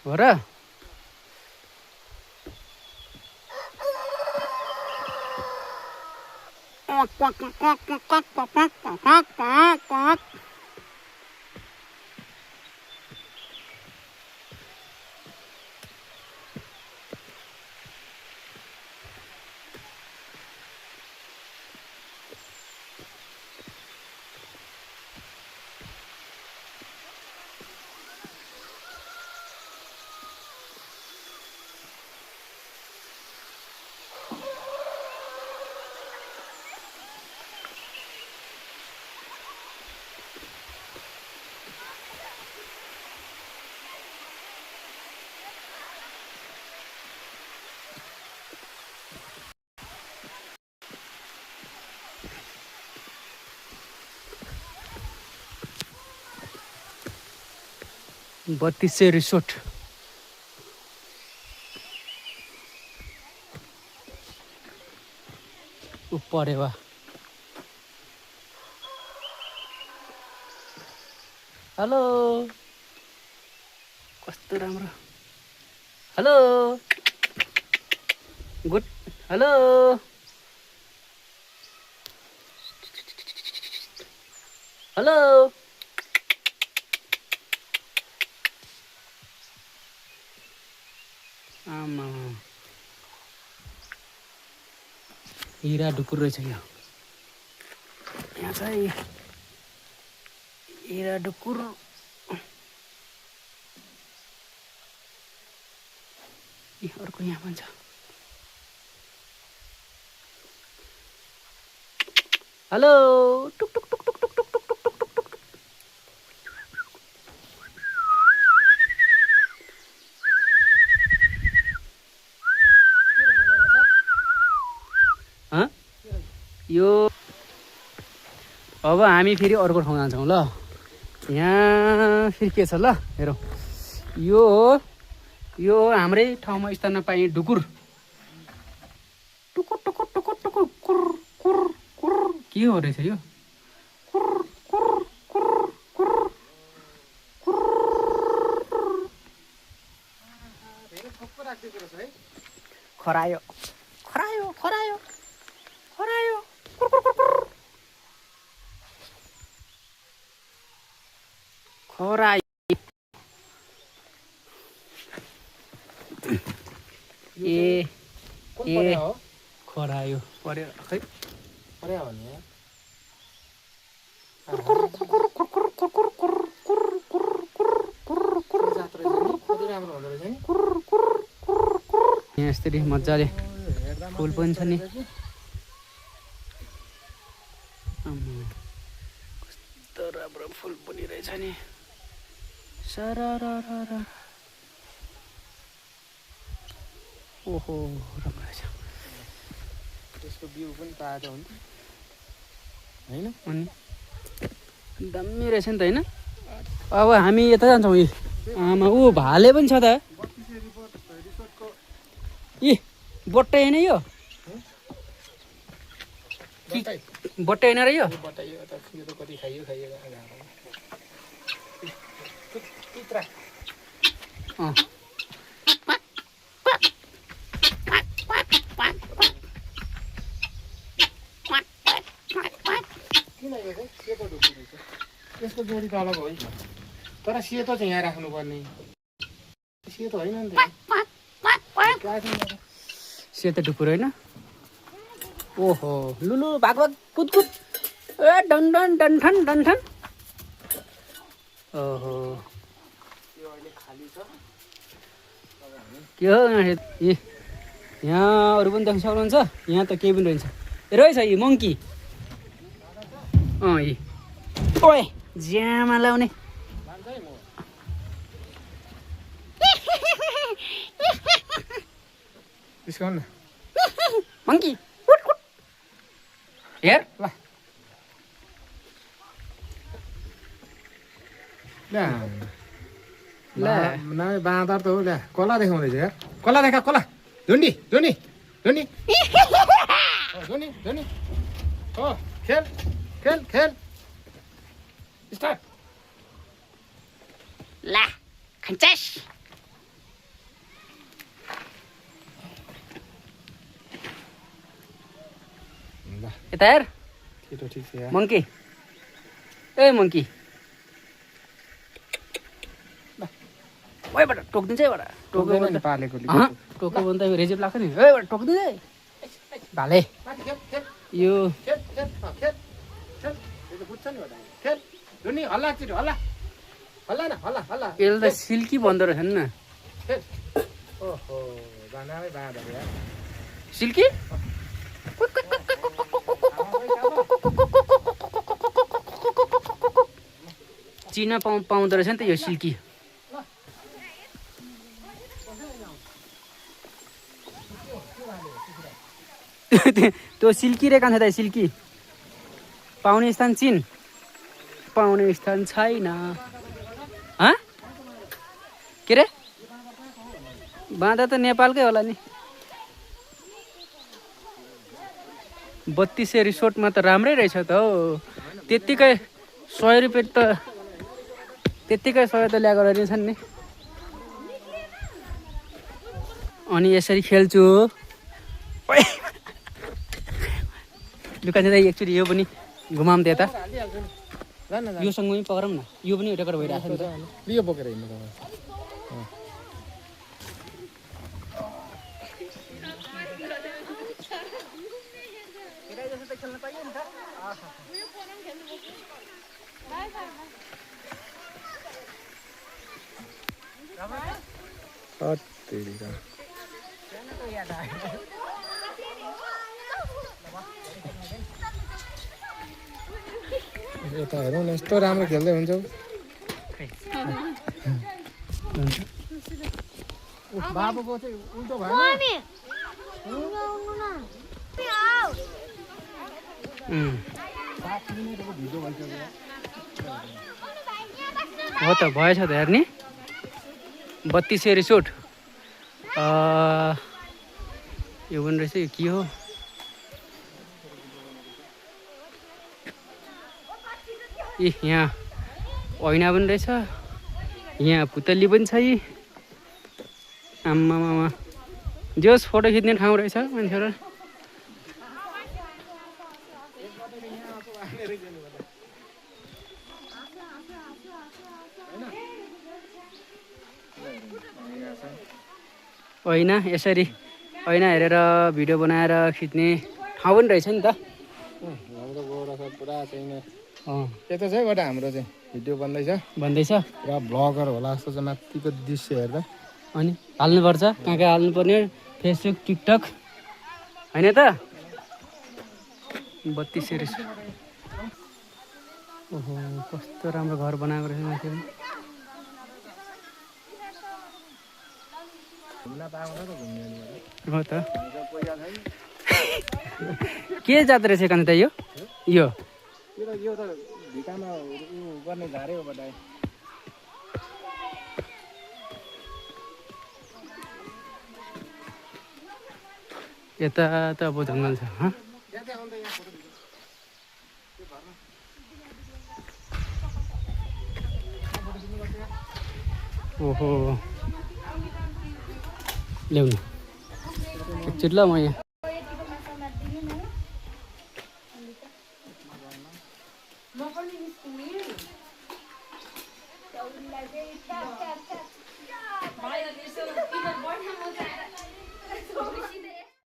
हो र बत्तीसे रिसोर्ट परेवा हेलो कस्तो राम्रो हेलो गुड हेलो हेलो आमा हिरा ढुकुर रहेछ यहाँ चाहिँ हिरा ढुकुर अर्को यहाँ भन्छ हेलो टुक टुक टुक टुक टुक टुक टुक टुक टुक टुक यो अब हामी फेरि अर्को ठाउँ जान्छौँ ल यहाँ फेरि के छ ल हेरौँ यो हाम्रै ठाउँमा स्थानमा पाइने ढुकुर टुकुर टुकुर टुकुर टुकुर कुर कुर कुर के हो रहेछ यो कुर कुर कुर कुर कुर खरायो खरायो खरायो खरायो कुर कुर कुर कुर खरायो ए खरायो पर्यो खै पर्यो भने यहाँ यसरी मजाले फुल पनि छ नि कस्तो राम्रो फुल पनि रहेछ नि सररररर ओहो राम्रो रहेछ त्यसको भ्यू पनि ताजा हुन्छ हैन अनि दामी रहेछ नि त हैन अब हामी यता जान्छौँ यी आमा ऊ भाले पनि छ त यी बट्टै हैन यो बट्टै हैन र यो कति खाइयो खाइयो यसको जोडी त अलग हो है तर सेतो चाहिँ यहाँ राख्नुपर्ने सेतो होइन नि त सेतो ढुकुर होइन ओहो लुलु भाग भाग कुदकुद ए डन्डन डन्ठन डन्ठन ओहो यो अहिले खाली छ के हो यहाँ अरू पनि देख्न सक्नुहुन्छ यहाँ त केही पनि रहेछ रहेछ यी मङ्की यी ओए ज्यामा लाउने मङ्की हेर ल बाँदर त हो ल्या कला देखाउँदैछ यार कला देखा कला धुन्डी धुनी धुनी धुनी धुनी हो खेल खेल खेल स्टार्ट ला खन्चेस ल यता हेर छिटो ठिक छ यार मंकी ए मंकी ओएबाट टोक्दिन्छ है बडा टोक्दैन नि पालेकोले टोक्यो भने त रेजेप लाग्छ नि ओएबाट टोक्दिन्छ है भाले माथि खेल खेल यो खेल खेल खेल खेल यो त बुझ्छ नि होला खेल दुनी हल्ला छिटो हल्ला हल्ला न हल्ला हल्ला यसले त सिल्की भन्दो रहेछ नि खेल ओहो बनामै बाँधेर यार सिल्की चिना पाउँदो रहेछ नि त यो सिल्की त्यो सिल्की रे कहाँ छ त सिल्की पाउने स्थान चिन पाउने स्थान छैन के रे बाँधा त नेपालकै होला नि 3200 रिसोर्टमा त राम्रै रहेछ त हौ त्यत्तिकै 100 रुपियाँ त त्यत्तिकै 100 त ल्याएको रहेछन् नि अनि यसरी खेल्छु लुका चाहिँ एकचोटि यो पनि घुमाउँ त यता योसँग पनि पक्रौँ न यो पनि रेकर्ड भइरहेको छ नि त लियो बोकेर हिँड्नु तपाईँ यता हेरौँ न यस्तो राम्रो खेल्दै हुन्छ बाबुको चाहिँ उल्टो भयो हो त भएछ त हेर्ने 3200 रिसोर्ट यो पनि रहेछ यो के हो यहाँ ऐना पनि रहेछ यहाँ पुतली पनि छ आम्मामा जोस् फोटो खिच्ने ठाउँ रहेछ मान्छेहरू ऐना यसरी ऐना हेरेर भिडियो बनाएर खिच्ने ठाउँ पनि रहेछ नि त हाम्रो गोरा सब पुरा चाहिँ यता चाहिँ एउटा हाम्रो चाहिँ भिडियो भन्दैछ पुरा ब्लगर होला जस्तो चाहिँ माथिको दृश्य हेर्दा अनि हाल्नुपर्छ कहाँ कहाँ हाल्नुपर्ने फेसबुक टिकटक होइन त 3200 रिसोर्ट ओहो कस्तो राम्रो घर बनाएको रहेछ मान्छेले हो त के जाँदो रहेछ कहाँ त यो यो त भिकामा गर्ने झारे हो बटाइ यता त अब जङ्गल छ ओहो ल्याउनु एकचोटि ल म यहाँ